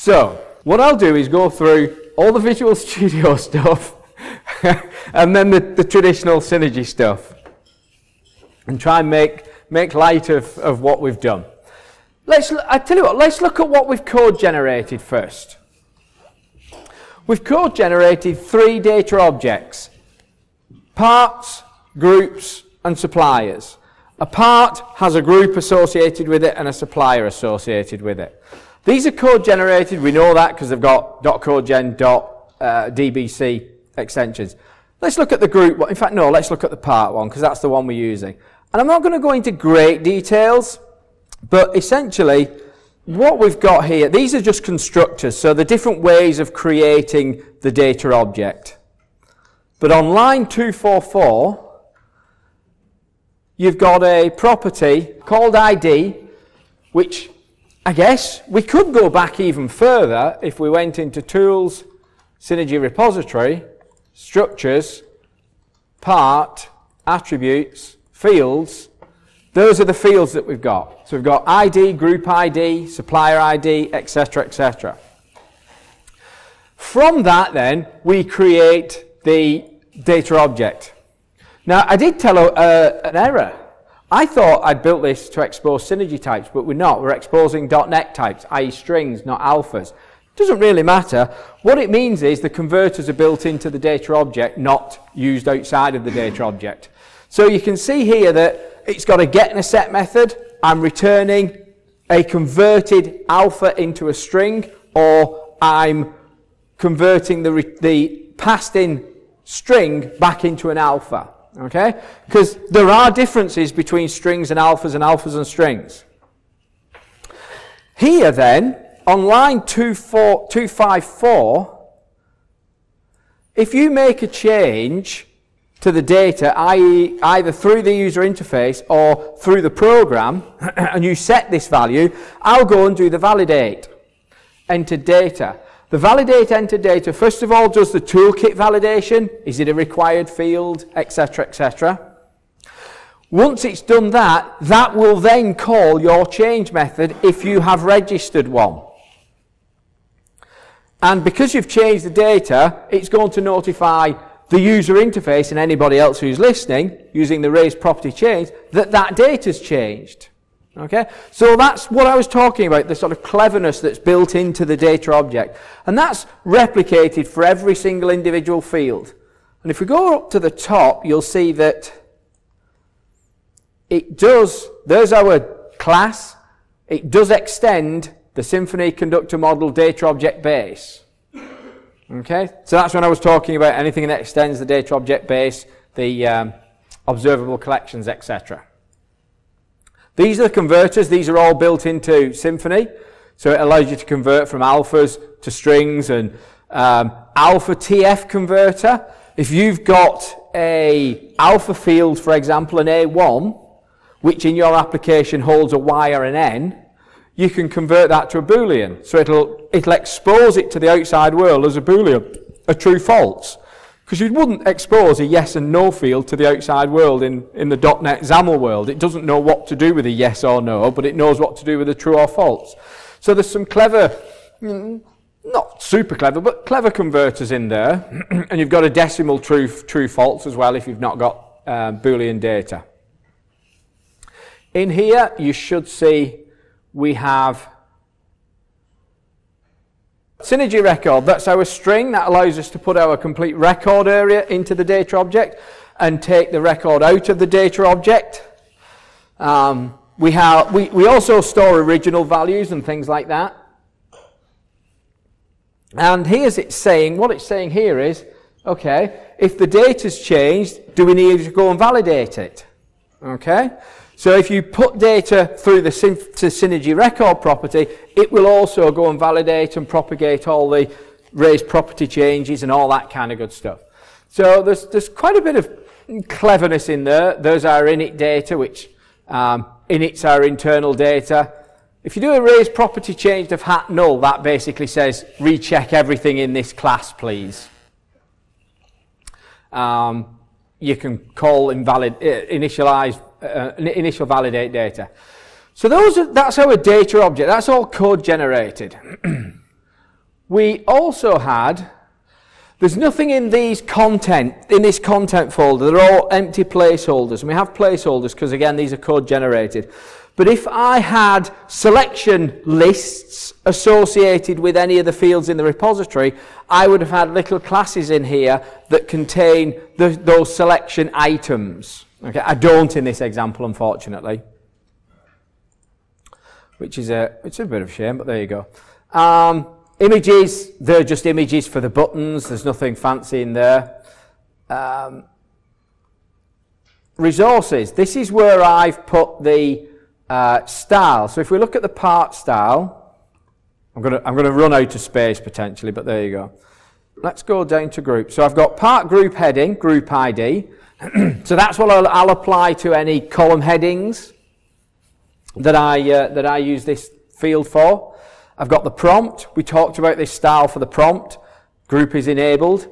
So, what I'll do is go through all the Visual Studio stuff and then the traditional Synergy stuff and try and make light of what we've done. I tell you what, let's look at what we've code generated first. We've code generated 3 data objects: parts, groups, and suppliers. A part has a group associated with it and a supplier associated with it. These are code generated, we know that because they've got .codegen, .dbc extensions. Let's look at the group one. In fact, no, let's look at the part one because that's the one we're using. And I'm not going to go into great details, but essentially what we've got here, these are just constructors, so the different ways of creating the data object. But on line 244, you've got a property called ID, which I guess we could go back even further if we went into Tools, Synergy Repository, Structures, Part, Attributes, Fields. Those are the fields that we've got. So we've got ID, Group ID, Supplier ID, etc., etc. From that then, we create the data object. Now, I did tell an error. I thought I'd built this to expose Synergy types, but we're not. We're exposing .NET types, i.e. strings, not alphas. Doesn't really matter. What it means is the converters are built into the data object, not used outside of the data object. So you can see here that it's got a get and a set method. I'm returning a converted alpha into a string, or I'm converting the passed in string back into an alpha. Okay? Because there are differences between strings and alphas and strings. Here then, on line 254, if you make a change to the data, i.e. either through the user interface or through the program, and you set this value, I'll go and do the validate, enter data. The validate enter data, first of all, does the toolkit validation. Is it a required field, etc., etc. Once it's done that, that will then call your change method if you have registered one. And because you've changed the data, it's going to notify the user interface and anybody else who's listening, using the raise property change, that that data's changed. Okay? So that's what I was talking about, the sort of cleverness that's built into the data object. And that's replicated for every single individual field. And if we go up to the top, you'll see that it does, there's our class, it does extend the Symphony Conductor Model data object base. Okay? So that's when I was talking about anything that extends the data object base, the observable collections, etc. These are the converters. These are all built into Symphony. So it allows you to convert from alphas to strings, and alpha TF converter. If you've got a alpha field, for example, an A1, which in your application holds a Y or an N, you can convert that to a Boolean. So it'll expose it to the outside world as a Boolean, a true false. Because you wouldn't expose a yes and no field to the outside world in the .NET XAML world. It doesn't know what to do with a yes or no, but it knows what to do with a true or false. So there's some clever, not super clever, but clever converters in there. And you've got a decimal true false as well if you've not got Boolean data. In here, you should see we have Synergy record. That's our string. That allows us to put our complete record area into the data object and take the record out of the data object. We also store original values and things like that. And here's it saying, what it's saying here is, okay, if the data's changed, do we need to go and validate it? Okay? So if you put data through the Synergy record property, it will also go and validate and propagate all the raised property changes and all that kind of good stuff. So there's quite a bit of cleverness in there. There's our init data, which inits our internal data. If you do a raised property change of hat null, that basically says recheck everything in this class, please. You can call initial validate data. So that's our data object. That's all code generated. we also had, there's nothing in this content folder. They're all empty placeholders. And we have placeholders because, again, these are code generated. But if I had selection lists associated with any of the fields in the repository, I would have had little classes in here that contain those selection items. Okay, I don't in this example, unfortunately. Which is it's a bit of a shame, but there you go. Images, they're just images for the buttons. There's nothing fancy in there. Resources. This is where I've put the style. So if we look at the part style, I'm going to run out of space potentially, but there you go. Let's go down to group. So I've got part group heading, group ID. So that's what I'll apply to any column headings that I use this field for. I've got the prompt. We talked about this style for the prompt. Group is enabled.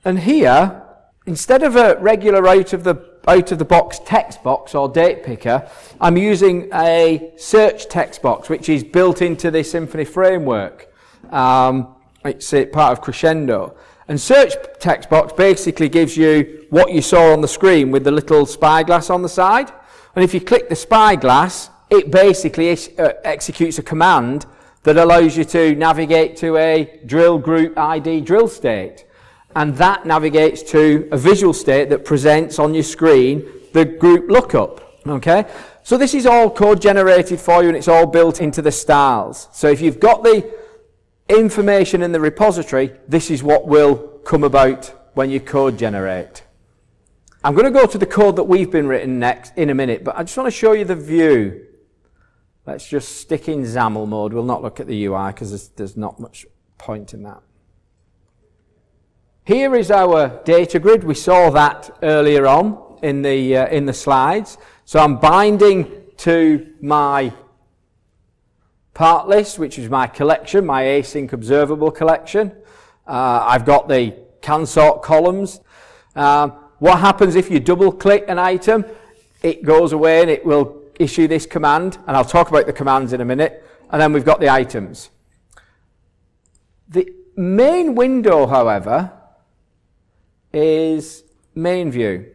And here, instead of a regular out of the box text box or date picker, I'm using a search text box, which is built into the Symphony Framework. It's part of Crescendo. And search text box basically gives you what you saw on the screen with the little spyglass on the side. And if you click the spyglass, it basically executes a command that allows you to navigate to a drill group ID drill state. And that navigates to a visual state that presents on your screen the group lookup. Okay? So this is all code generated for you, and it's all built into the styles. So if you've got the information in the repository, this is what will come about when you code generate. I'm going to go to the code that we've been written next in a minute, but I just want to show you the view. Let's just stick in XAML mode. We'll not look at the UI because there's not much point in that. Here is our data grid. We saw that earlier on in the slides. So I'm binding to my part list, which is my collection, my async observable collection. I've got the can sort columns. What happens if you double click an item? It goes away and it will issue this command, and I'll talk about the commands in a minute. And then we've got the items. The main window, however, is main view.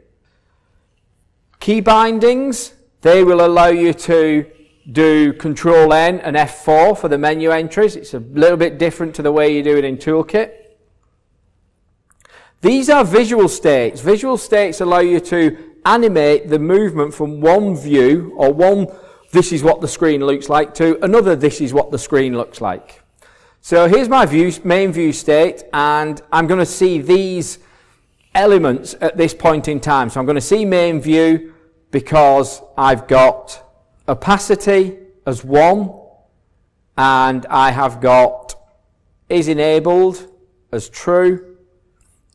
Key bindings, they will allow you to do Control-N and F4 for the menu entries. It's a little bit different to the way you do it in Toolkit. These are visual states. Visual states allow you to animate the movement from one view, or one, this is what the screen looks like, to another, this is what the screen looks like. So here's my main view state, and I'm going to see these elements at this point in time. So I'm going to see main view because I've got opacity as 1, and I have got is enabled as true,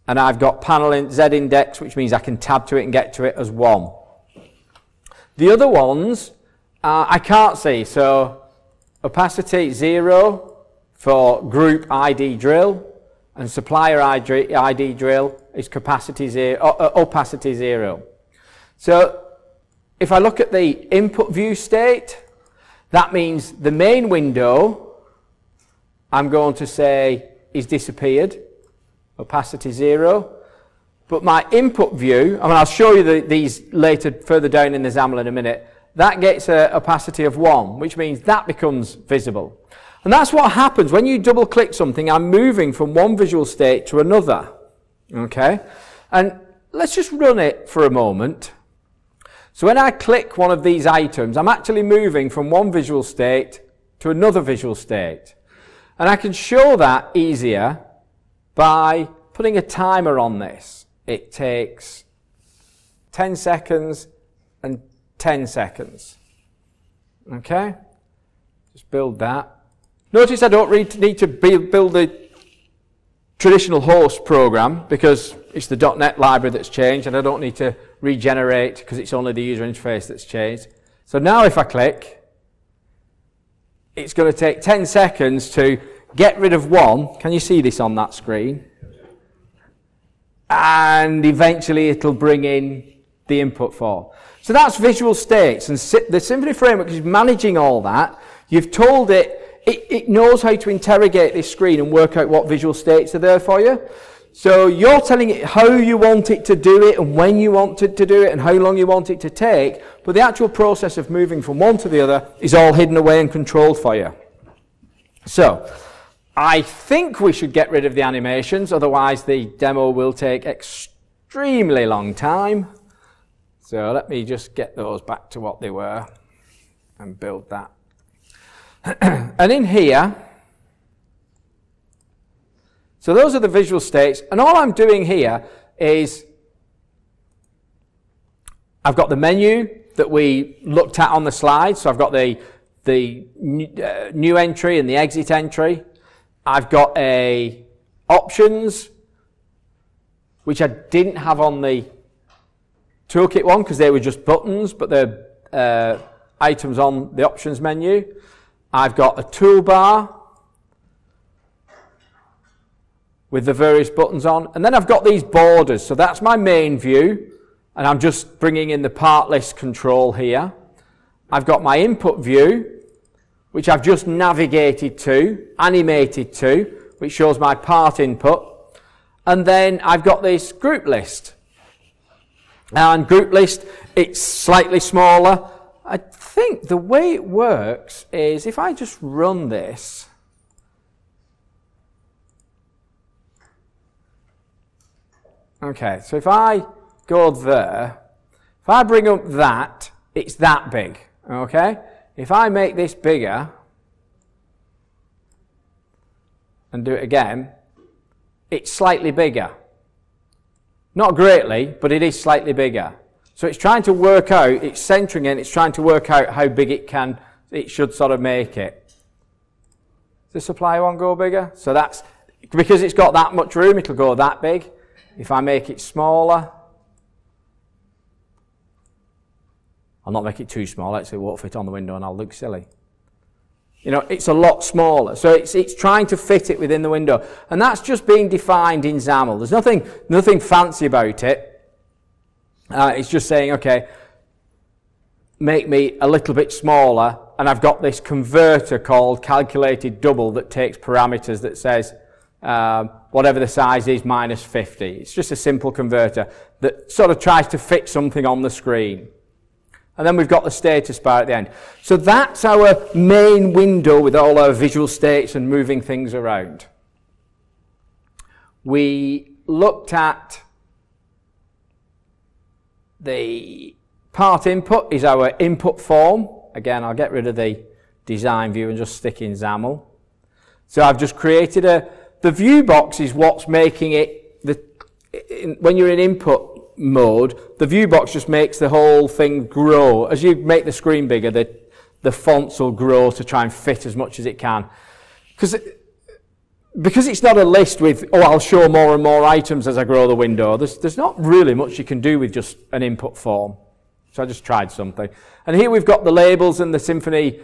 and I've got panel in Z index, which means I can tab to it and get to it, as 1. The other ones I can't see, so opacity 0 for group ID drill, and supplier ID drill is opacity 0. So if I look at the input view state, that means the main window, I'm going to say, is disappeared, opacity 0. But my input view, I mean, I'll show you these later, further down in the XAML in a minute, that gets an opacity of 1, which means that becomes visible. And that's what happens when you double click something. I'm moving from one visual state to another. Okay? And let's just run it for a moment. So when I click one of these items, I'm actually moving from one visual state to another visual state. And I can show that easier by putting a timer on this. It takes 10 seconds and 10 seconds. Okay? Just build that. Notice I don't need to build the traditional host program because it's the .NET library that's changed, and I don't need to regenerate because it's only the user interface that's changed. So now if I click, it's going to take 10 seconds to get rid of 1. Can you see this on that screen? And eventually it'll bring in the input for. So that's visual states, and the Symphony Framework is managing all that. You've told it it knows how to interrogate this screen and work out what visual states are there for you. So you're telling it how you want it to do it and when you want it to do it and how long you want it to take, but the actual process of moving from one to the other is all hidden away and controlled for you. So I think we should get rid of the animations, otherwise the demo will take extremely long time. So let me just get those back to what they were and build that. And in here, so those are the visual states, and all I'm doing here is I've got the menu that we looked at on the slide, so I've got the new entry and the exit entry. I've got a options, which I didn't have on the Toolkit one because they were just buttons, but they're items on the options menu. I've got a toolbar with the various buttons on, and then I've got these borders, so that's my main view, and I'm just bringing in the part list control here. I've got my input view, which I've just navigated to, animated to, which shows my part input, and then I've got this group list. And group list, it's slightly smaller. I think the way it works is if I just run this, okay, so if I go there, if I bring up that, it's that big, okay? If I make this bigger and do it again, it's slightly bigger. Not greatly, but it is slightly bigger. So it's trying to work out, it's centering it, it's trying to work out how big it should sort of make it. Does the supply one go bigger? So that's, because it's got that much room, it'll go that big. If I make it smaller, I'll not make it too small, actually it won't fit on the window and I'll look silly. You know, it's a lot smaller, so it's trying to fit it within the window. And that's just being defined in XAML. There's nothing fancy about it. It's just saying, okay, make me a little bit smaller, and I've got this converter called calculated double that takes parameters that says whatever the size is minus 50. It's just a simple converter that sort of tries to fit something on the screen. And then we've got the status bar at the end. So that's our main window with all our visual states and moving things around. We looked at the part input is our input form. Again, I'll get rid of the design view and just stick in XAML. So I've just created the view box is what's making it, when you're in input mode, the view box just makes the whole thing grow. As you make the screen bigger, the fonts will grow to try and fit as much as it can. Because it's not a list with, oh, I'll show more and more items as I grow the window, there's not really much you can do with just an input form. So I just tried something. And here we've got the labels and the Symphony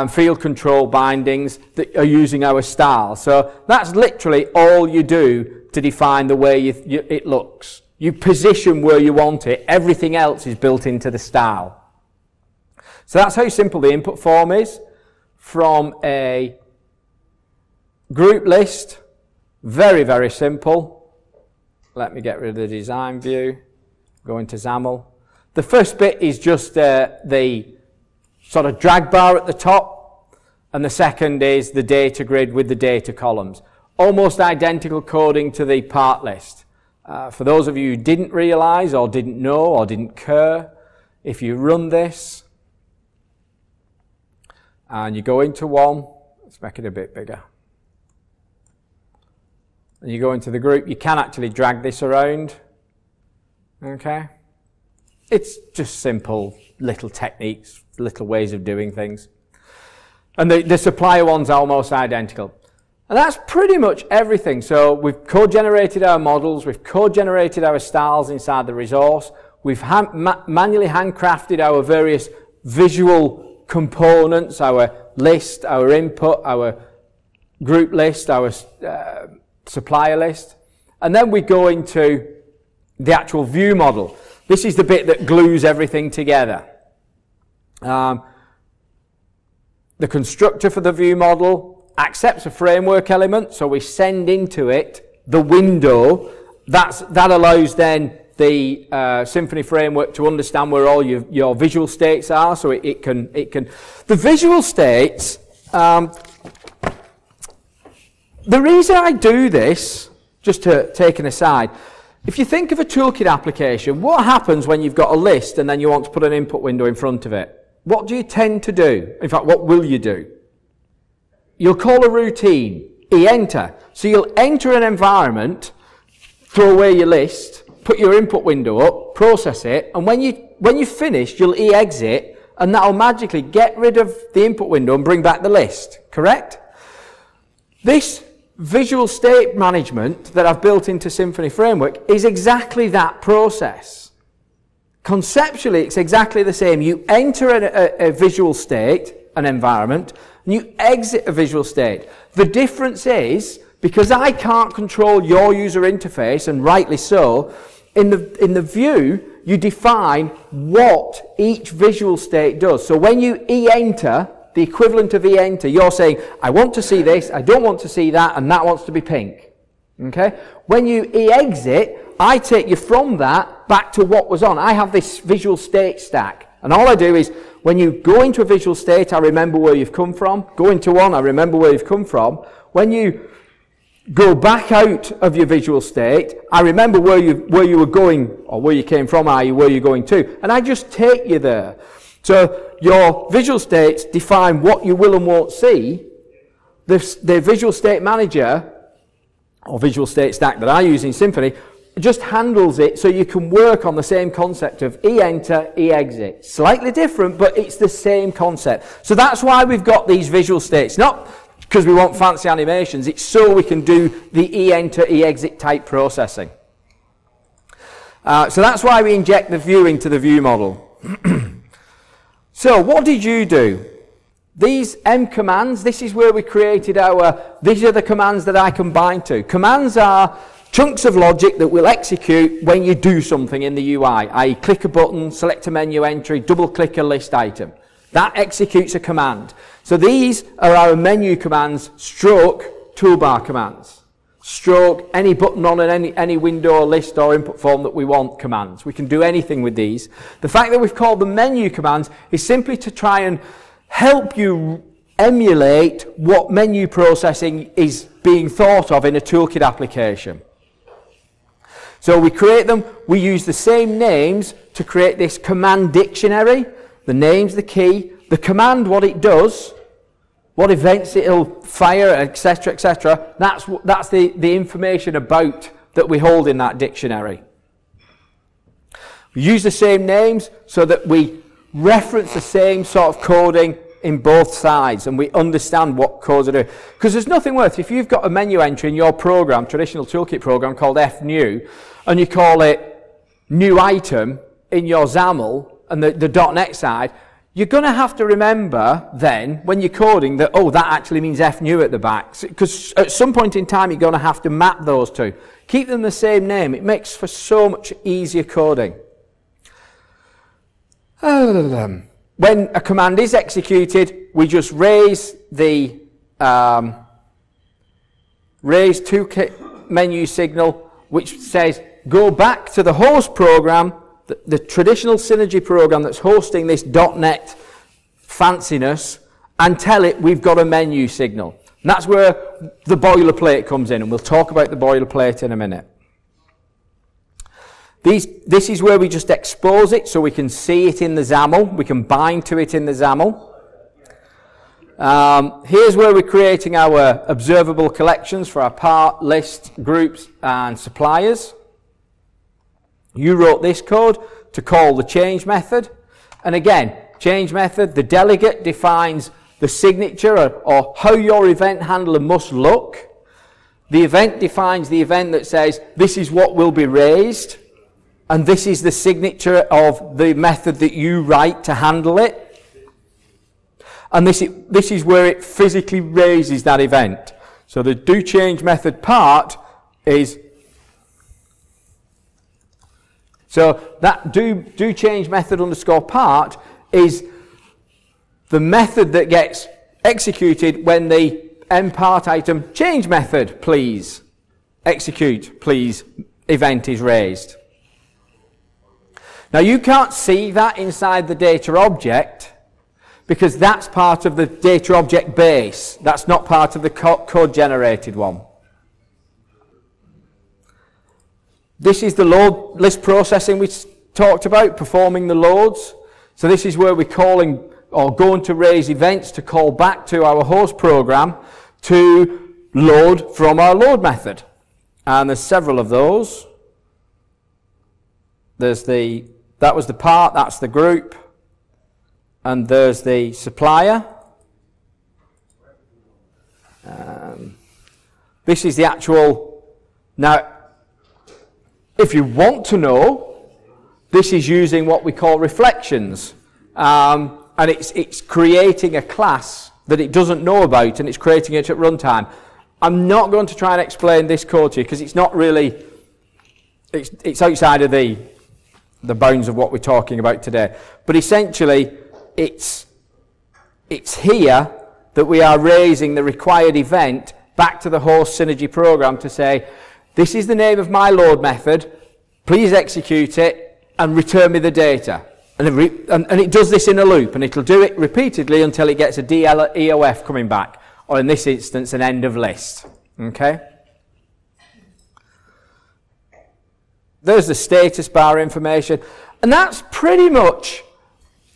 field control bindings that are using our style. So that's literally all you do to define the way it looks. You position where you want it. Everything else is built into the style. So that's how simple the input form is. From a group list, very, very simple. Let me get rid of the design view. Go into XAML. The first bit is just the sort of drag bar at the top. And the second is the data grid with the data columns. Almost identical coding to the part list. For those of you who didn't realize or didn't know or didn't care, if you run this and you go into one, let's make it a bit bigger. And you go into the group, you can actually drag this around. Okay? It's just simple little techniques, little ways of doing things. And the supplier one's almost identical. And that's pretty much everything. So we've code-generated our models, we've code-generated our styles inside the resource, we've manually handcrafted our various visual components, our list, our input, our group list, our supplier list, and then we go into the actual view model. This is the bit that glues everything together. the constructor for the view model accepts a framework element, so we send into it the window. That allows then the Symphony Framework to understand where all your visual states are, so it can. The visual states. The reason I do this, just to take an aside, if you think of a Toolkit application, what happens when you've got a list and then you want to put an input window in front of it? What do you tend to do? In fact, what will you do? You'll call a routine, enter. So you'll enter an environment, throw away your list, put your input window up, process it, and when you've finished, you'll exit, and that'll magically get rid of the input window and bring back the list, correct? This visual state management that I've built into Symphony Framework is exactly that process. Conceptually, it's exactly the same. You enter a visual state, an environment, and you exit a visual state. The difference is, because I can't control your user interface, and rightly so, in the view, you define what each visual state does. So when you enter, the equivalent of enter, you're saying, I want to see this, I don't want to see that, and that wants to be pink. Okay? When you exit, I take you from that back to what was on. I have this visual state stack. And all I do is, when you go into a visual state, I remember where you've come from. Go into one, I remember where you've come from. When you go back out of your visual state, I remember where you were going, or where you came from, i.e. where you're going to. And I just take you there. So your visual states define what you will and won't see. The visual state manager, or visual state stack that I use in Symphony, just handles it so you can work on the same concept of enter, exit. Slightly different, but it's the same concept. So that's why we've got these visual states. Not because we want fancy animations, it's so we can do the enter, exit type processing. So that's why we inject the view into the view model. So what did you do? These M commands, this is where we created these are the commands that I can bind to. Commands are chunks of logic that will execute when you do something in the UI, i.e. click a button, select a menu entry, double click a list item. That executes a command. So these are our menu commands, stroke toolbar commands. Stroke any button on any window or list or input form that we want commands. We can do anything with these. The fact that we've called them menu commands is simply to try and help you emulate what menu processing is being thought of in a Toolkit application. So we create them, we use the same names to create this command dictionary. The name's the key, the command what it does, what events it'll fire, etc., etc. That's the information about that we hold in that dictionary. We use the same names so that we reference the same sort of coding in both sides and we understand what codes are doing. Because there's nothing worse, if you've got a menu entry in your program, traditional Toolkit program called fnew, and you call it new item in your XAML and the .NET side, you're going to have to remember then, when you're coding, that, oh, that actually means fnew at the back. Because at some point in time, you're going to have to map those two. Keep them the same name. It makes for so much easier coding. When a command is executed, we just raise the raise Toolkit menu signal, which says, go back to the host program, the traditional Synergy program that's hosting this .NET fanciness, and tell it we've got a menu signal. And that's where the boilerplate comes in, and we'll talk about the boilerplate in a minute. This is where we just expose it so we can see it in the XAML. We can bind to it in the XAML. Here's where we're creating our observable collections for our part, list, groups, and suppliers. You wrote this code to call the change method. And again, change method, the delegate defines the signature or how your event handler must look. The event defines the event that says this is what will be raised. And this is the signature of the method that you write to handle it. And this is where it physically raises that event. So the doChange method part is... So that doChange method underscore part is the method that gets executed when the mPart item change method, please, execute, please, event is raised. Now you can't see that inside the data object because that's part of the data object base. That's not part of the code generated one. This is the load list processing we talked about, performing the loads. So this is where we're calling or going to raise events to call back to our host program to load from our load method. And there's several of those. There's that was the part, that's the group. And there's the supplier. This is the actual. Now, if you want to know, this is using what we call reflections. And it's creating a class that it doesn't know about, and it's creating it at runtime. I'm not going to try and explain this code to you because it's not really, it's outside of the bounds of what we're talking about today. But essentially, it's here that we are raising the required event back to the host Synergy program to say, this is the name of my load method, please execute it and return me the data. And it does this in a loop, and it'll do it repeatedly until it gets a DL-EOF coming back, or in this instance, an end of list. Okay? There's the status bar information, and that's pretty much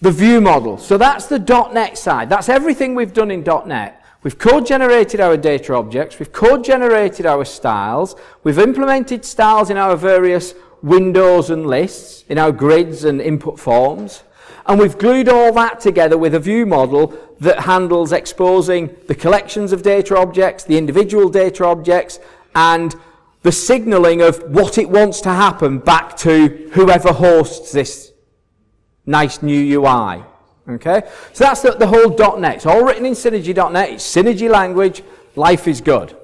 the view model. So that's the .NET side. That's everything we've done in .NET. We've code generated our data objects, we've code generated our styles, we've implemented styles in our various windows and lists, in our grids and input forms, and we've glued all that together with a view model that handles exposing the collections of data objects, the individual data objects, and the signaling of what it wants to happen back to whoever hosts this nice new UI. Okay? So that's the whole .NET. It's all written in Synergy.NET. It's Synergy language. Life is good.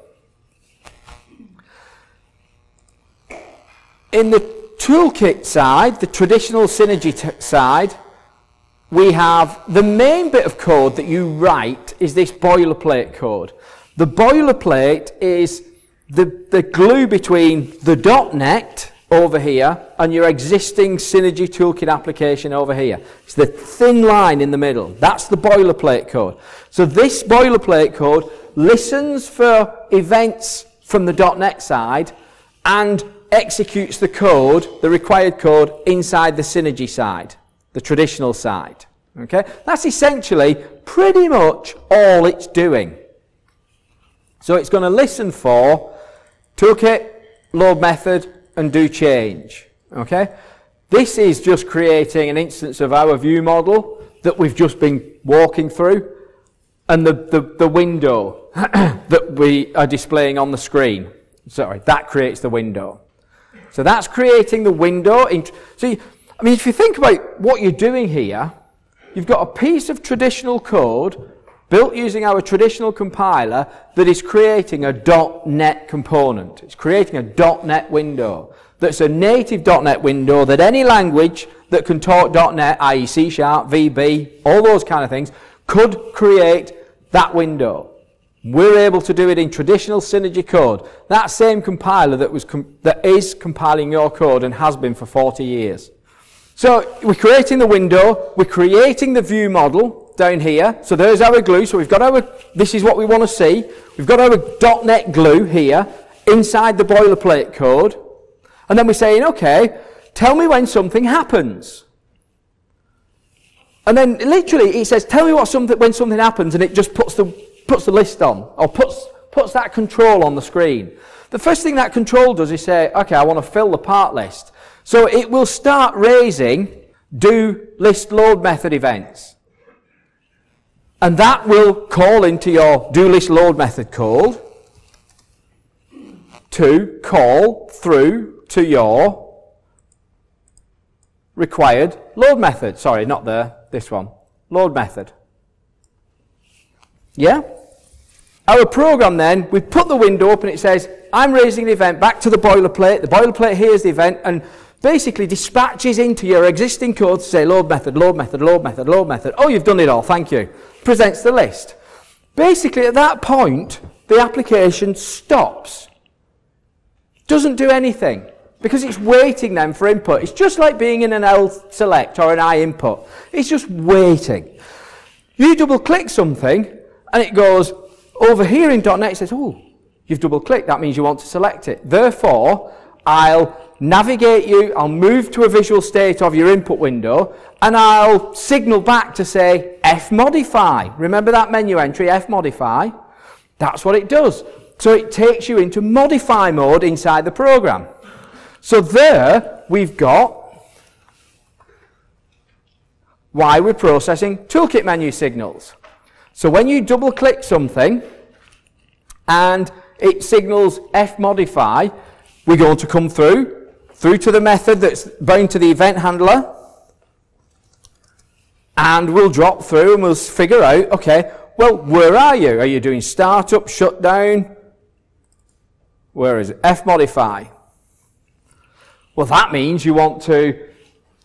In the Toolkit side, the traditional Synergy side, we have the main bit of code that you write is this boilerplate code. The boilerplate is the glue between the .NET over here and your existing Synergy Toolkit application over here. It's the thin line in the middle. That's the boilerplate code. So this boilerplate code listens for events from the .NET side and executes the code, the required code, inside the Synergy side, the traditional side. Okay? That's essentially pretty much all it's doing. So it's going to listen for Toolkit, load method, and do change. Okay? This is just creating an instance of our view model that we've just been walking through, and the window that we are displaying on the screen. Sorry, that creates the window. So that's creating the window. So, I mean, if you think about what you're doing here, you've got a piece of traditional code built using our traditional compiler that is creating a .NET component. It's creating a .NET window. That's a native .NET window that any language that can talk .NET, i.e. C#, VB, all those kind of things, could create that window. We're able to do it in traditional Synergy code. That same compiler that is compiling your code and has been for 40 years. So we're creating the window, we're creating the view model down here. So there's our glue. So we've got this is what we want to see. We've got our .NET glue here inside the boilerplate code. And then we're saying, okay, tell me when something happens. And then literally it says, tell me when something happens, and it just puts the list on, or puts that control on the screen. The first thing that control does is say, okay, I want to fill the part list. So it will start raising do list load method events. And that will call into your do list load method code to call through to your required load method. Sorry, not there, this one. Load method. Yeah? Our program then, we put the window up and it says, I'm raising the event back to the boilerplate. The boilerplate hears the event and basically dispatches into your existing code to say load method, load method, load method, load method. Oh, you've done it all, thank you. Presents the list. Basically, at that point, the application stops. Doesn't do anything, because it's waiting then for input. It's just like being in an L select or an I input. It's just waiting. You double-click something, and it goes over here in .NET, it says, oh, you've double-clicked, that means you want to select it. Therefore, I'll navigate you, I'll move to a visual state of your input window, and I'll signal back to say F-modify. Remember that menu entry, F-modify? That's what it does. So it takes you into modify mode inside the program. So there we've got why we're processing toolkit menu signals. So when you double click something and it signals F-modify, we're going to come through to the method that's bound to the event handler, and we'll drop through and we'll figure out, okay, well, where are you? Are you doing startup, shutdown? Where is it? F-modify. Well, that means you want to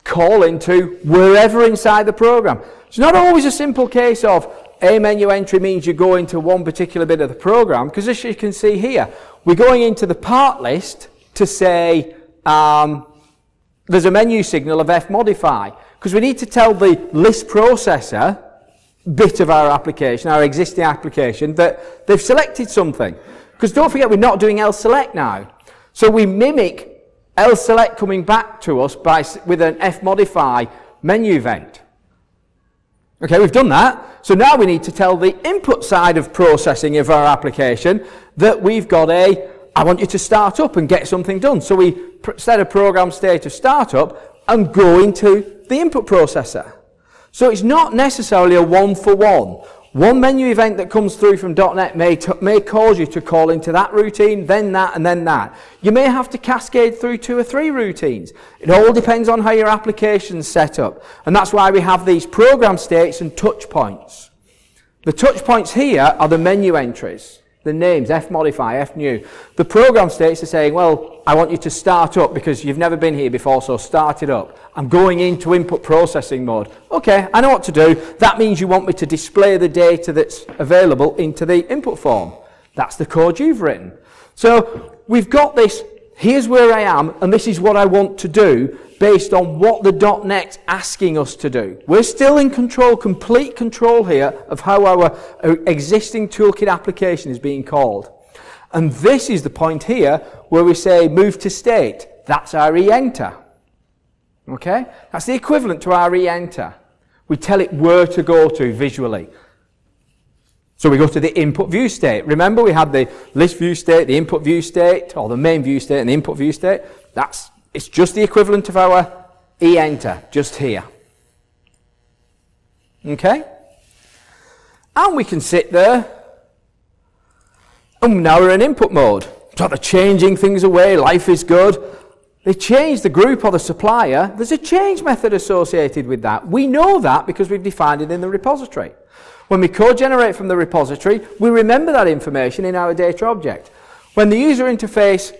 call into wherever inside the program. It's not always a simple case of a menu entry means you go into one particular bit of the program, because as you can see here, we're going into the part list to say there's a menu signal of F-modify, because we need to tell the list processor bit of our application, our existing application, that they've selected something. Because don't forget, we're not doing L-select now. So we mimic L-select coming back to us with an F-modify menu event. Okay, we've done that. So now we need to tell the input side of processing of our application that we've got I want you to start up and get something done. So we set a program state of startup and go into the input processor. So it's not necessarily a one-for-one. One menu event that comes through from .NET may cause you to call into that routine, then that, and then that. You may have to cascade through 2 or 3 routines. It all depends on how your application's set up. And that's why we have these program states and touch points. The touch points here are the menu entries. The names, F-modify, F-new. The program states are saying, well, I want you to start up because you've never been here before, so start it up. I'm going into input processing mode. Okay, I know what to do. That means you want me to display the data that's available into the input form. That's the code you've written. So we've got this, here's where I am, and this is what I want to do based on what the .NET's asking us to do. We're still in control, complete control here of how our existing toolkit application is being called. And this is the point here where we say move to state. That's our re-enter. Okay? That's the equivalent to our re-enter. We tell it where to go to visually. So we go to the input view state. Remember, we had the list view state, the input view state, or the main view state and the input view state. It's just the equivalent of our e-enter, just here. Okay? And we can sit there, and now we're in input mode. Sort of changing things away, life is good. They change the group or the supplier. There's a change method associated with that. We know that because we've defined it in the repository. When we code generate from the repository, we remember that information in our data object. When the user interface,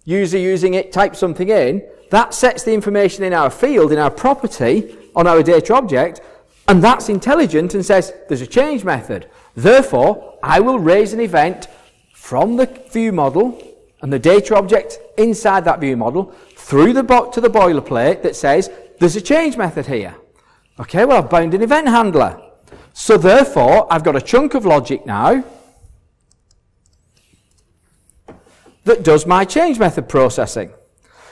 user using it, types something in, that sets the information in our field, in our property, on our data object, and that's intelligent and says, there's a change method. Therefore, I will raise an event from the view model and the data object inside that view model through the to the boilerplate that says, there's a change method here. Okay, well, I've bound an event handler. So therefore, I've got a chunk of logic now that does my change method processing.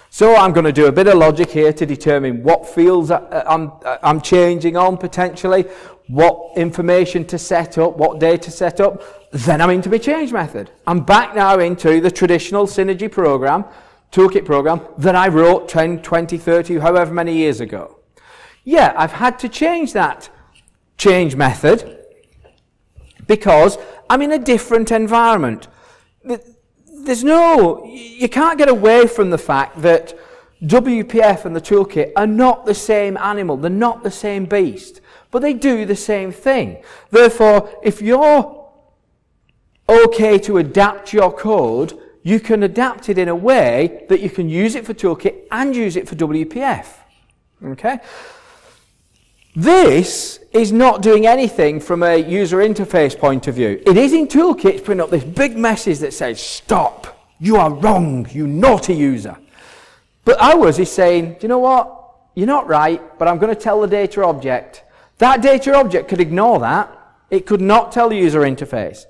So I'm going to do a bit of logic here to determine what fields I'm changing on potentially, what information to set up, what data set up. Then I'm into my change method. I'm back now into the traditional Synergy program, toolkit program that I wrote 10, 20, 30, however many years ago. Yeah, I've had to change that change method because I'm in a different environment. You can't get away from the fact that WPF and the toolkit are not the same animal, they're not the same beast, but they do the same thing. Therefore, if you're okay to adapt your code, you can adapt it in a way that you can use it for toolkit and use it for WPF. Okay? This is not doing anything from a user interface point of view. It is in Toolkit putting up this big message that says, stop, you are wrong, you naughty user. But ours is saying, do you know what? You're not right, but I'm going to tell the data object. That data object could ignore that. It could not tell the user interface.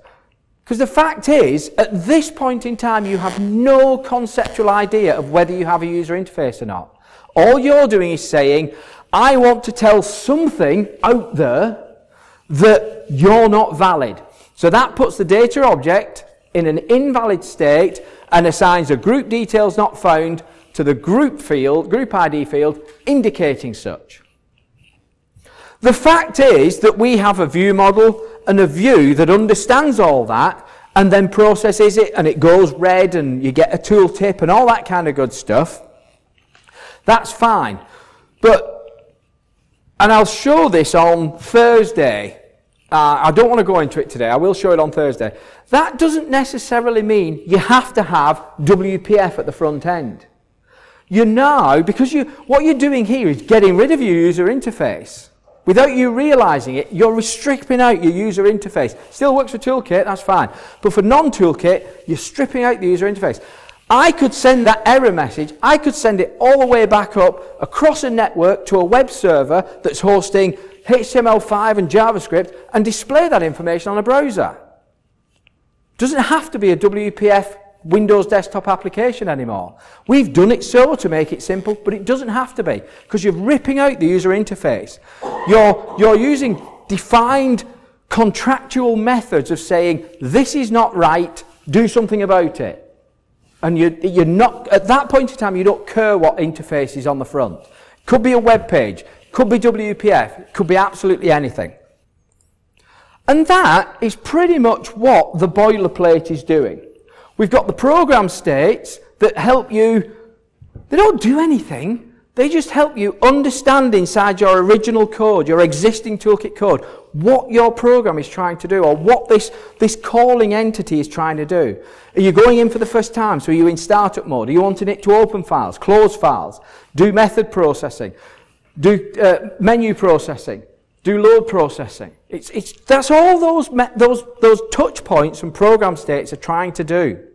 Because the fact is, at this point in time, you have no conceptual idea of whether you have a user interface or not. All you're doing is saying, I want to tell something out there that you're not valid. So that puts the data object in an invalid state and assigns a group details not found to the group field, group ID field, indicating such. The fact is that we have a view model and a view that understands all that and then processes it and it goes red and you get a tooltip and all that kind of good stuff. That's fine. And I'll show this on Thursday. I don't want to go into it today. I will show it on Thursday. That doesn't necessarily mean you have to have WPF at the front end. You know, because what you're doing here is getting rid of your user interface. Without you realizing it, you're stripping out your user interface. Still works for Toolkit, that's fine. But for non-Toolkit, you're stripping out the user interface. I could send that error message, I could send it all the way back up across a network to a web server that's hosting HTML5 and JavaScript and display that information on a browser. Doesn't have to be a WPF Windows desktop application anymore. We've done it so to make it simple, but it doesn't have to be, because you're ripping out the user interface. You're using defined contractual methods of saying, this is not right, do something about it. And you're not, at that point in time, you don't care what interface is on the front. Could be a web page, could be WPF, could be absolutely anything. And that is pretty much what the boilerplate is doing. We've got the program states that help you, they don't do anything, they just help you understand inside your original code, your existing Toolkit code, what your program is trying to do, or what this calling entity is trying to do. Are you going in for the first time, so are you in startup mode? Are you wanting it to open files, close files, do method processing, do menu processing, do load processing? That's all those touch points and program states are trying to do.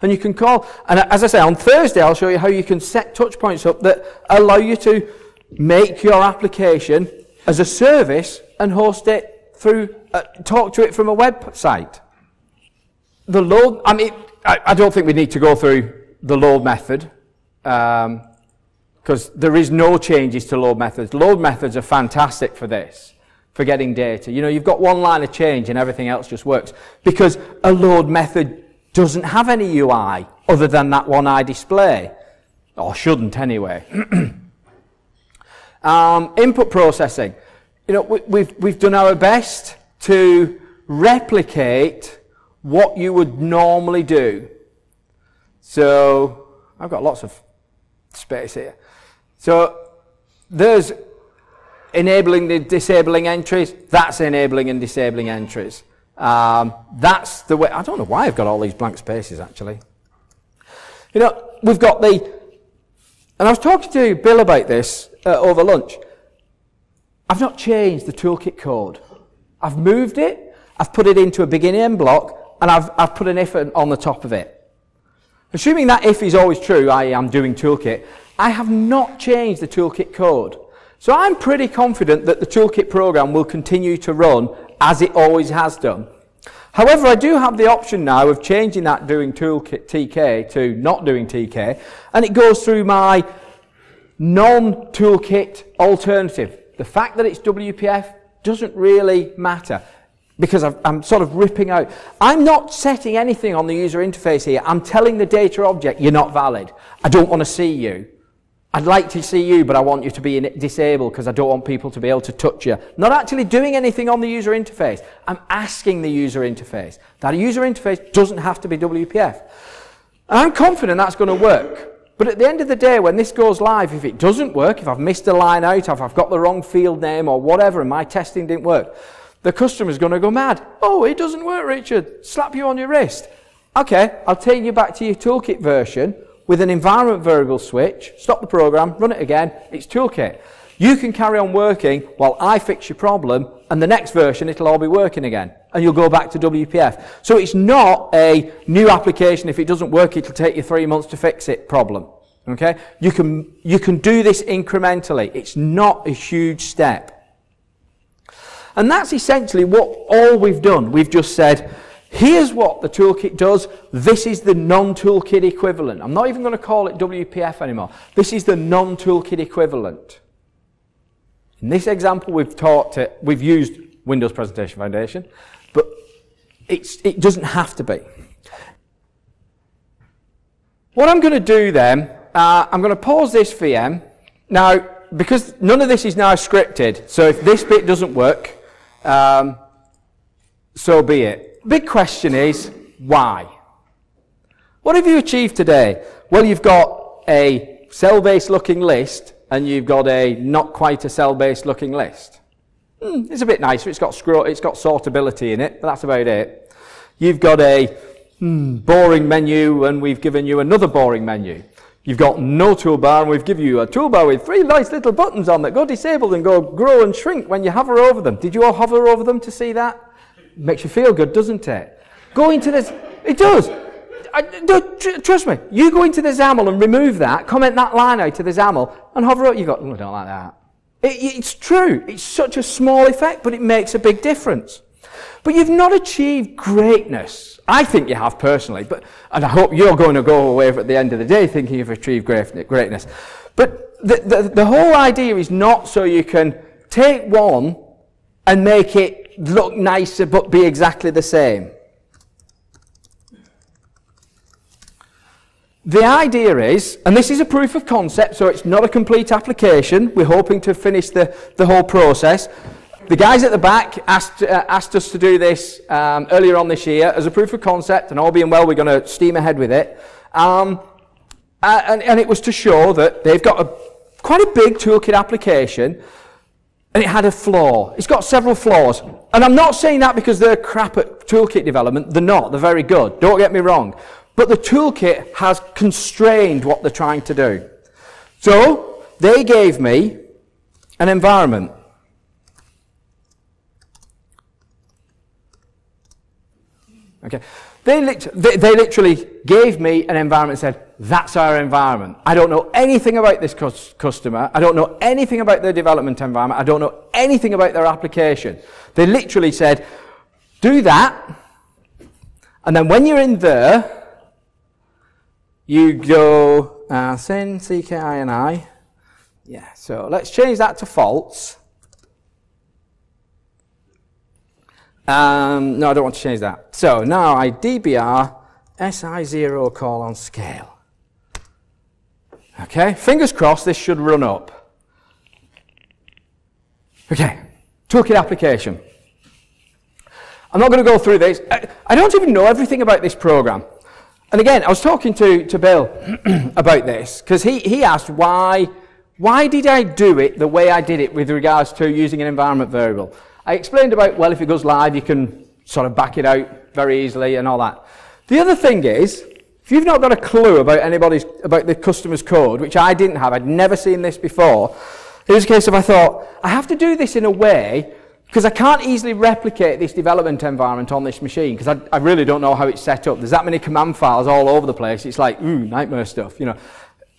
And you can call, and as I say, on Thursday I'll show you how you can set touch points up that allow you to make your application as a service and host it through, talk to it from a website. The load, I don't think we need to go through the load method, because there is no changes to load methods. Load methods are fantastic for this, for getting data. You know, you've got one line of change and everything else just works, because a load method doesn't have any UI other than that one I display, or shouldn't anyway. Input processing. You know, we've done our best to replicate what you would normally do. So I've got lots of space here. So there's enabling the disabling entries. That's enabling and disabling entries. That's the way. I don't know why I've got all these blank spaces actually. You know, we've got and I was talking to Bill about this over lunch. I've not changed the Toolkit code. I've moved it, I've put it into a beginning block, and I've put an if on the top of it. Assuming that if is always true, i.e. I'm doing Toolkit, I have not changed the Toolkit code. So I'm pretty confident that the Toolkit program will continue to run as it always has done. However, I do have the option now of changing that doing Toolkit TK to not doing TK, and it goes through my non-Toolkit alternative. The fact that it's WPF doesn't really matter, because I'm sort of ripping out. I'm not setting anything on the user interface here. I'm telling the data object, you're not valid. I don't want to see you. I'd like to see you, but I want you to be disabled because I don't want people to be able to touch you. Not actually doing anything on the user interface. I'm asking the user interface. That user interface doesn't have to be WPF. And I'm confident that's going to work. But at the end of the day, when this goes live, if it doesn't work, if I've missed a line out, if I've got the wrong field name or whatever, and my testing didn't work, the customer's going to go mad. Oh, it doesn't work, Richard. Slap you on your wrist. Okay, I'll take you back to your Toolkit version with an environment variable switch, stop the program, run it again, it's Toolkit. You can carry on working while I fix your problem, and the next version it'll all be working again, and you'll go back to WPF. So it's not a new application, if it doesn't work it'll take you 3 months to fix it problem. Okay? You can do this incrementally. It's not a huge step. And that's essentially what all we've done. We've just said, here's what the toolkit does. This is the non-toolkit equivalent. I'm not even going to call it WPF anymore. This is the non-toolkit equivalent. In this example, we've used Windows Presentation Foundation, but it doesn't have to be. What I'm going to do then, I'm going to pause this VM. Now, because none of this is now scripted, so if this bit doesn't work, so be it. Big question is, why? What have you achieved today? Well, you've got a cell-based looking list, and you've got a not quite a cell-based looking list. It's a bit nicer. It's got sortability in it, but that's about it. You've got a boring menu, and we've given you another boring menu. You've got no toolbar, and we've given you a toolbar with 3 nice little buttons on that go disabled and go grow and shrink when you hover over them. Did you all hover over them to see that? Makes you feel good, doesn't it? Go into this. It does. Trust me. You go into the XAML and remove that, comment that line out to the XAML, and hover up. You go, oh, I don't like that. It's true. It's such a small effect, but it makes a big difference. But you've not achieved greatness. I think you have personally, and I hope you're going to go away at the end of the day thinking you've achieved greatness. But the whole idea is not so you can take one and make it look nicer but be exactly the same. The idea is, and this is a proof of concept, so it's not a complete application. We're hoping to finish the whole process. The guys at the back asked us to do this earlier on this year as a proof of concept, and all being well, we're going to steam ahead with it. And it was to show that they've got quite a big toolkit application, and it had a flaw. It's got several flaws. And I'm not saying that because they're crap at toolkit development. They're not. They're very good. Don't get me wrong. But the toolkit has constrained what they're trying to do. So they gave me an environment. Okay. They literally gave me an environment and said, that's our environment. I don't know anything about this customer. I don't know anything about their development environment. I don't know anything about their application. They literally said, do that. And then when you're in there, you go sin CKINI. Yeah, so let's change that to false. No, I don't want to change that. So now I dbr si0 colon scale. Okay, fingers crossed this should run up. Okay, toolkit application. I'm not going to go through this. I don't even know everything about this program. And again, I was talking to Bill about this, because he asked why did I do it the way I did it with regards to using an environment variable. I explained about, well, if it goes live, you can sort of back it out very easily and all that. The other thing is, if you've not got a clue about about the customer's code, which I didn't have, I'd never seen this before, it was a case of I thought, I have to do this in a way, because I can't easily replicate this development environment on this machine, because I really don't know how it's set up. There's that many command files all over the place. It's like, nightmare stuff, you know.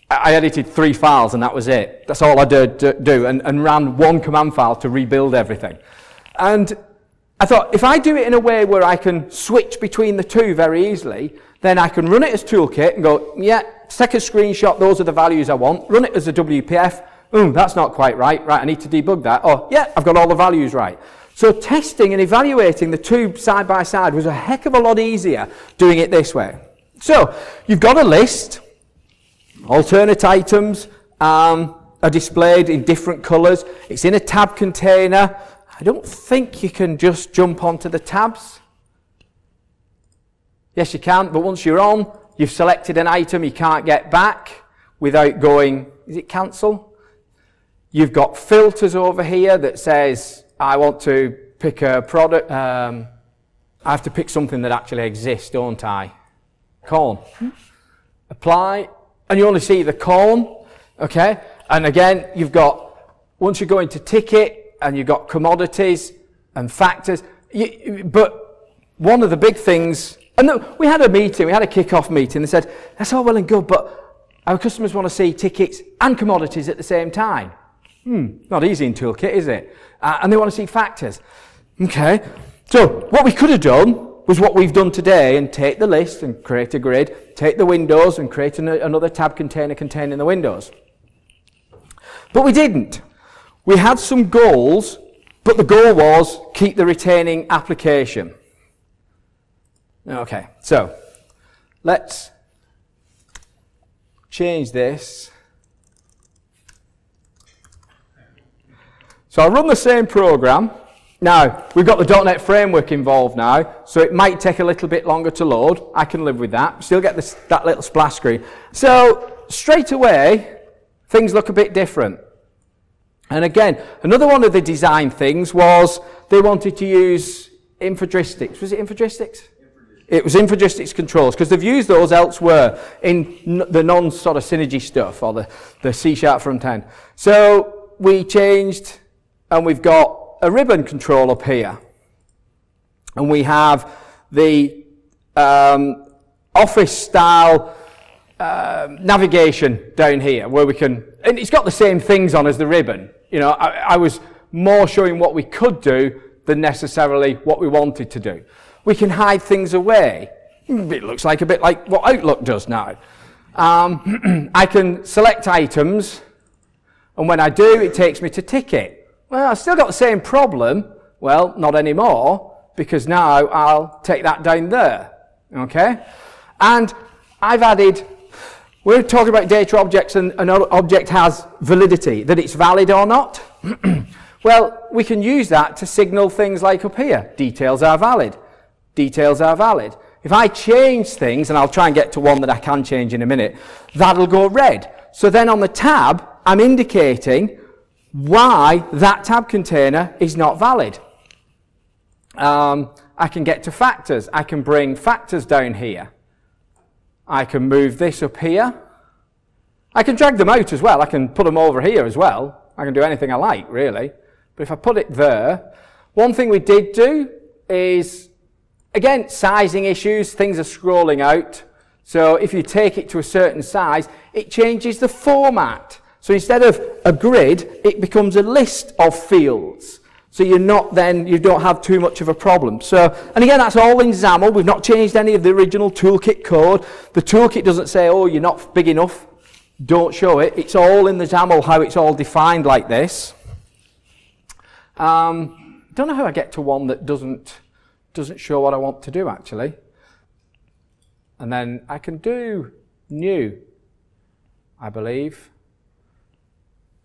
I edited 3 files and that was it. That's all I did do, and ran 1 command file to rebuild everything. And I thought, if I do it in a way where I can switch between the two very easily, then I can run it as Toolkit and go, yeah, take a screenshot, those are the values I want, run it as a WPF, that's not quite right, I need to debug that, oh, yeah, I've got all the values right. So testing and evaluating the two side by side was a heck of a lot easier doing it this way. So, you've got a list, alternate items are displayed in different colours, it's in a tab container. I don't think you can just jump onto the tabs. Yes, you can, but once you're on, you've selected an item you can't get back without going, is it cancel? You've got filters over here that says, I want to pick a product, I have to pick something that actually exists, don't I? Corn. Apply, and you only see the corn, okay? And again, you've got once you go into ticket and you've got commodities and factors, but one of the big things, and we had a meeting, we had a kick-off meeting, they said, that's all well and good, but our customers want to see tickets and commodities at the same time. Not easy in Toolkit, is it? And they want to see factors. Okay, so what we could have done was what we've done today, and take the list and create a grid, take the windows and create another tab container containing the windows. But we didn't. We had some goals, but the goal was keep the retaining application. Okay, so let's change this. So I'll run the same program. Now, we've got the .NET Framework involved now, so it might take a little bit longer to load. I can live with that. Still get that little splash screen. So, straight away, things look a bit different. And again, another one of the design things was they wanted to use infodristics. Was it infodristics? It was infodristics controls, because they've used those elsewhere in the non-sort of synergy stuff, or the C# front end. So, we changed, and we've got a ribbon control up here, and we have the office style navigation down here, where we can, and it's got the same things on as the ribbon. You know, I was more showing what we could do than necessarily what we wanted to do. We can hide things away. It looks like a bit like what Outlook does now. I can select items, and when I do, it takes me to ticket. Well, I've still got the same problem. Well, not anymore, because now I'll take that down there. Okay? And I've added, we're talking about data objects, and an object has validity, that it's valid or not. Well, we can use that to signal things like up here. Details are valid. Details are valid. If I change things, and I'll try and get to one that I can change in a minute, that'll go red. So then on the tab, I'm indicating why that tab container is not valid. I can get to factors. I can bring factors down here. I can move this up here. I can drag them out as well. I can put them over here as well. I can do anything I like, really. But if I put it there, one thing we did do is, again, sizing issues. Things are scrolling out. So if you take it to a certain size, it changes the format. So instead of a grid, it becomes a list of fields. So you don't have too much of a problem. So, and again, that's all in XAML. We've not changed any of the original Toolkit code. The Toolkit doesn't say, oh, you're not big enough. Don't show it. It's all in the XAML, how it's all defined like this. Don't know how I get to one that doesn't show what I want to do, actually. And then I can do new, I believe.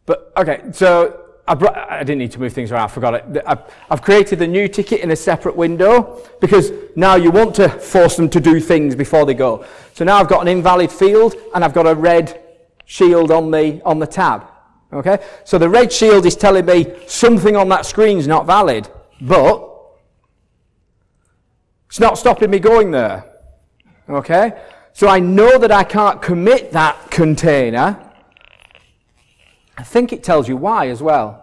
But, okay, so I didn't need to move things around, I forgot it. I've created a new ticket in a separate window, because now you want to force them to do things before they go. So now I've got an invalid field, and I've got a red shield on the tab. Okay? So the red shield is telling me something on that screen is not valid, but it's not stopping me going there. Okay? So I know that I can't commit that container. I think it tells you why as well.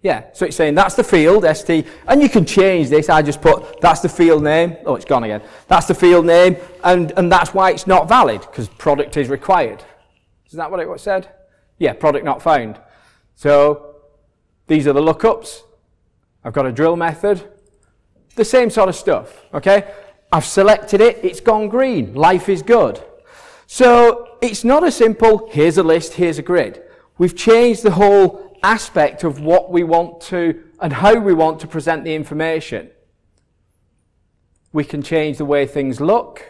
Yeah, so it's saying that's the field, ST, and you can change this. I just put, that's the field name. Oh, it's gone again. That's the field name, and that's why it's not valid, because product is required. Is that what it said? Yeah, product not found. So these are the lookups. I've got a drill method. The same sort of stuff, okay? I've selected it. It's gone green. Life is good. So it's not a simple, here's a list, here's a grid. We've changed the whole aspect of what we want to and how we want to present the information. We can change the way things look.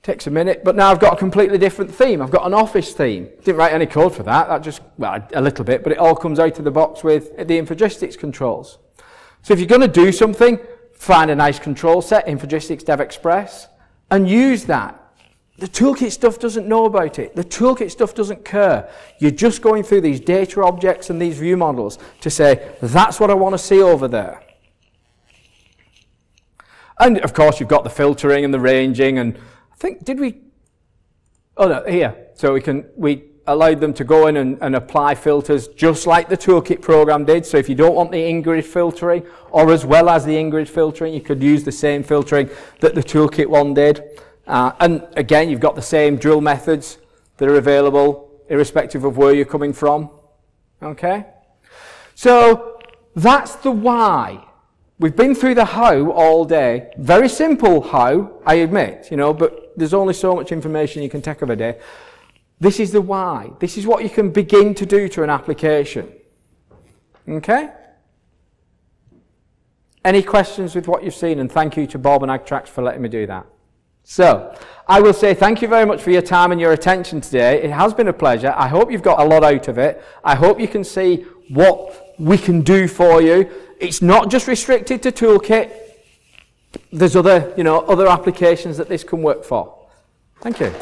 Takes a minute, but now I've got a completely different theme. I've got an office theme. Didn't write any code for that. That just, well, a little bit, but it all comes out of the box with the infodristics controls. So if you're going to do something, find a nice control set, infodristics dev express, and use that. The Toolkit stuff doesn't know about it. The Toolkit stuff doesn't care. You're just going through these data objects and these view models to say, that's what I want to see over there. And of course, you've got the filtering and the ranging, and I think, did we? Oh no, here. So we allowed them to go in and apply filters just like the Toolkit program did. So if you don't want the in-grid filtering, or as well as the in-grid filtering, you could use the same filtering that the Toolkit one did. And again, you've got the same drill methods that are available irrespective of where you're coming from. Okay? So that's the why. We've been through the how all day. Very simple how, I admit, but there's only so much information you can take of a day. This is the why. This is what you can begin to do to an application. Okay? Any questions with what you've seen? And thank you to Bob and AgTrax for letting me do that. So, I will say thank you very much for your time and your attention today. It has been a pleasure. I hope you've got a lot out of it. I hope you can see what we can do for you. It's not just restricted to Toolkit. There's other, other applications that this can work for. Thank you.